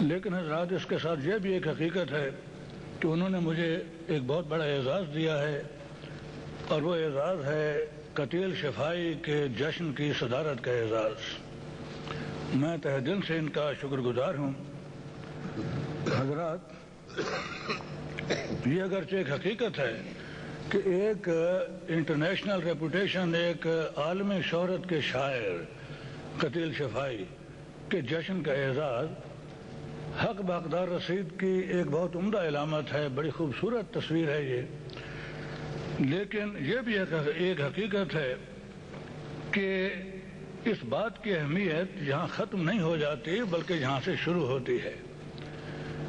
لیکن حضرات اس کے ساتھ یہ بھی ایک حقیقت ہے کہ انہوں نے مجھے ایک بہت بڑا اعزاز دیا ہے، اور وہ اعزاز ہے قتیل شفائی کے جشن کی صدارت کا اعزاز۔ میں تہ دل سے ان کا شکر گزار ہوں۔ حضرات، یہ اگرچہ ایک حقیقت ہے کہ ایک انٹرنیشنل ریپوٹیشن، ایک عالمی شہرت کے شاعر قتیل شفائی کے جشن کا اعزاز حق بحقدار رسید کی ایک بہت عمدہ علامت ہے، بڑی خوبصورت تصویر ہے یہ، لیکن یہ بھی ایک حقیقت ہے کہ اس بات کی اہمیت یہاں ختم نہیں ہو جاتی بلکہ یہاں سے شروع ہوتی ہے۔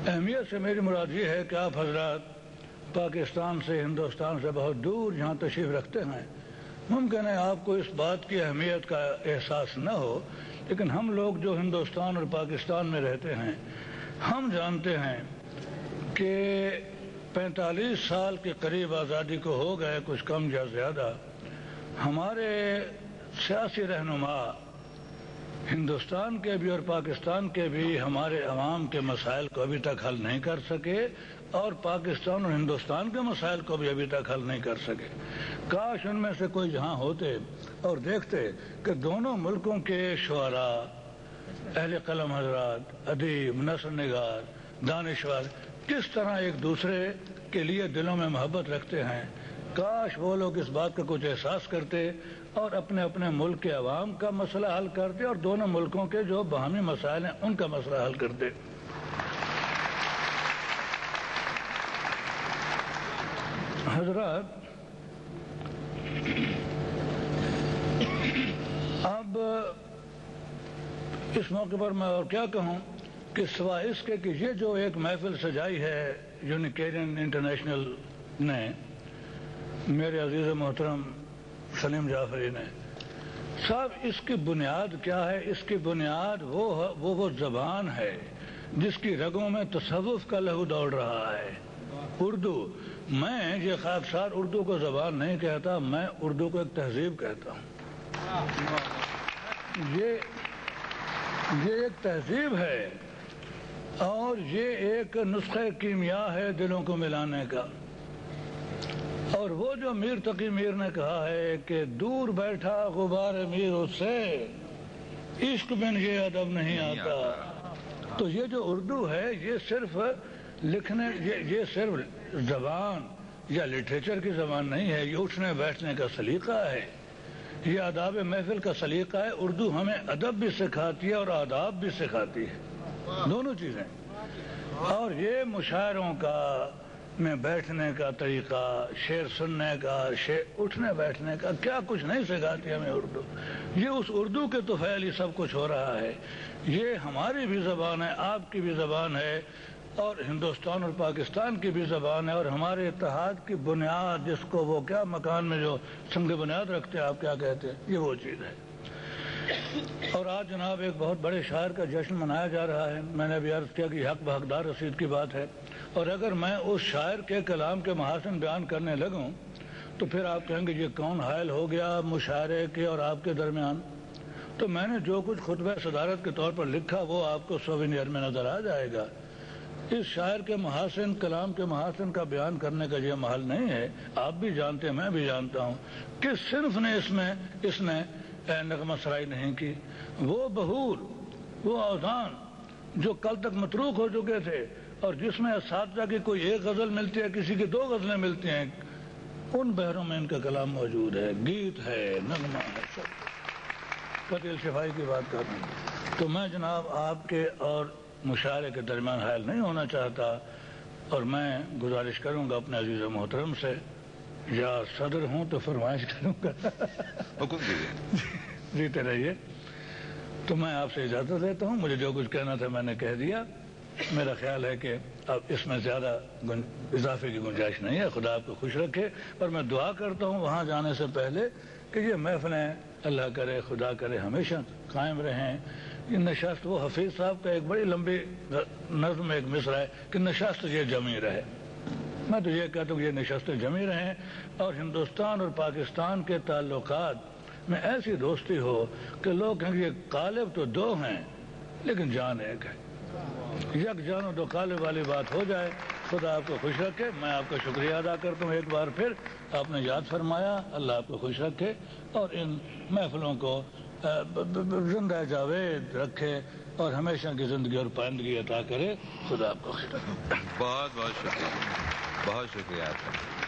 اہمیت سے میری مراد یہ ہے کہ آپ حضرات پاکستان سے، ہندوستان سے بہت دور یہاں تشریف رکھتے ہیں، ممکن ہے آپ کو اس بات کی اہمیت کا احساس نہ ہو، لیکن ہم لوگ جو ہندوستان اور پاکستان میں رہتے ہیں ہم جانتے ہیں کہ 45 سال کے قریب آزادی کو ہو گئے، کچھ کم یا زیادہ۔ ہمارے سیاسی رہنما ہندوستان کے بھی اور پاکستان کے بھی ہمارے عوام کے مسائل کو ابھی تک حل نہیں کر سکے، اور پاکستان اور ہندوستان کے مسائل کو بھی ابھی تک حل نہیں کر سکے۔ کاش ان میں سے کوئی یہاں ہوتے اور دیکھتے کہ دونوں ملکوں کے شعراء، اہل قلم حضرات، ادیب، نثر نگار، دانشور کس طرح ایک دوسرے کے لیے دلوں میں محبت رکھتے ہیں۔ کاش وہ لوگ اس بات کا کچھ احساس کرتے اور اپنے اپنے ملک کے عوام کا مسئلہ حل کرتے اور دونوں ملکوں کے جو باہمی مسائل ہیں ان کا مسئلہ حل کرتے۔ حضرات، اب اس موقع پر میں اور کیا کہوں کہ سوائے اس کے کہ یہ جو ایک محفل سجائی ہے یونیکیرین انٹرنیشنل نے، میرے عزیز محترم سلیم جعفری نے، صاحب اس کی بنیاد کیا ہے؟ اس کی بنیاد وہ زبان ہے جس کی رگوں میں تصوف کا لہو دوڑ رہا ہے، اردو۔ میں یہ خاکسار اردو کو زبان نہیں کہتا، میں اردو کو ایک تہذیب کہتا ہوں۔ یہ ایک تہذیب ہے اور یہ ایک نسخہ کیمیا ہے دلوں کو ملانے کا۔ اور وہ جو میر تقی میر نے کہا ہے کہ دور بیٹھا غبار میر اس سے عشق بن یہ ادب نہیں آتا، تو یہ جو اردو ہے یہ صرف لکھنے، یہ صرف زبان یا لٹریچر کی زبان نہیں ہے، یہ اٹھنے بیٹھنے کا سلیقہ ہے، یہ آداب محفل کا سلیقہ ہے۔ اردو ہمیں ادب بھی سکھاتی ہے اور آداب بھی سکھاتی ہے، دونوں چیزیں۔ اور یہ مشاعروں کا، میں بیٹھنے کا طریقہ، شعر سننے کا، اٹھنے بیٹھنے کا، کیا کچھ نہیں سکھاتی ہمیں اردو۔ یہ اس اردو کے طفیل ہی سب کچھ ہو رہا ہے۔ یہ ہماری بھی زبان ہے، آپ کی بھی زبان ہے، اور ہندوستان اور پاکستان کی بھی زبان ہے، اور ہمارے اتحاد کی بنیاد، جس کو وہ کیا مکان میں جو سنگ بنیاد رکھتے ہیں آپ کیا کہتے ہیں، یہ وہ چیز ہے۔ اور آج جناب ایک بہت بڑے شاعر کا جشن منایا جا رہا ہے۔ میں نے ابھی عرض کیا کہ حق بحقدار رسید کی بات ہے، اور اگر میں اس شاعر کے کلام کے محاسن بیان کرنے لگوں تو پھر آپ کہیں گے یہ کون حائل ہو گیا مشاعرے کے اور آپ کے درمیان۔ تو میں نے جو کچھ خطبہ صدارت کے طور پر لکھا وہ آپ کو سووینئر میں نظر آ جائے گا۔ اس شاعر کے محاسن، کلام کے محاسن کا بیان کرنے کا یہ محل نہیں ہے۔ آپ بھی جانتے ہیں، میں بھی جانتا ہوں کہ صنف نے اس نے نغمہ سرائی نہیں کی۔ وہ بہور، وہ اوزان جو کل تک متروک ہو چکے تھے، اور جس میں اساتذہ کی کوئی ایک غزل ملتی ہے، کسی کی 2 غزلیں ملتی ہیں، ان بحروں میں ان کا کلام موجود ہے، گیت ہے، نغمہ ہے، سب۔ قتیل شفائی کی بات کر رہا ہوں تو میں جناب آپ کے اور مشاعرے کے درمیان حائل نہیں ہونا چاہتا، اور میں گزارش کروں گا اپنے عزیز و محترم سے، یا صدر ہوں تو فرمائش کروں گا، حکم دیجیے، جیتے رہیے۔ تو میں آپ سے اجازت لیتا ہوں، مجھے جو کچھ کہنا تھا میں نے کہہ دیا۔ میرا خیال ہے کہ اب اس میں زیادہ اضافے کی گنجائش نہیں ہے۔ خدا آپ کو خوش رکھے، اور میں دعا کرتا ہوں وہاں جانے سے پہلے کہ یہ محفلیں اللہ کرے، خدا کرے ہمیشہ قائم رہیں۔ یہ نشست، وہ حفیظ صاحب کا ایک بڑی لمبی نظم ایک مصرع ہے کہ نشست یہ جمی رہے۔ میں تو یہ کہتا ہوں کہ یہ نشست جمی رہیں، اور ہندوستان اور پاکستان کے تعلقات میں ایسی دوستی ہو کہ لوگ کہیں گے یہ قالب تو 2 ہیں لیکن جان ایک ہے۔ یک جان و دو کالے والی بات ہو جائے. خدا آپ کو خوش رکھے. میں آپ کا شکریہ ادا کرتا ہوں ایک بار پھر. آپ نے یاد فرمایا. اللہ آپ کو خوش رکھے اور ان محفلوں کو زندہ جاوید رکھے اور ہمیشہ کی زندگی اور پائندگی عطا کرے. خدا آپ کو خوش رکھے. بہت بہت شکریہ. بہت شکریہ آپ کا.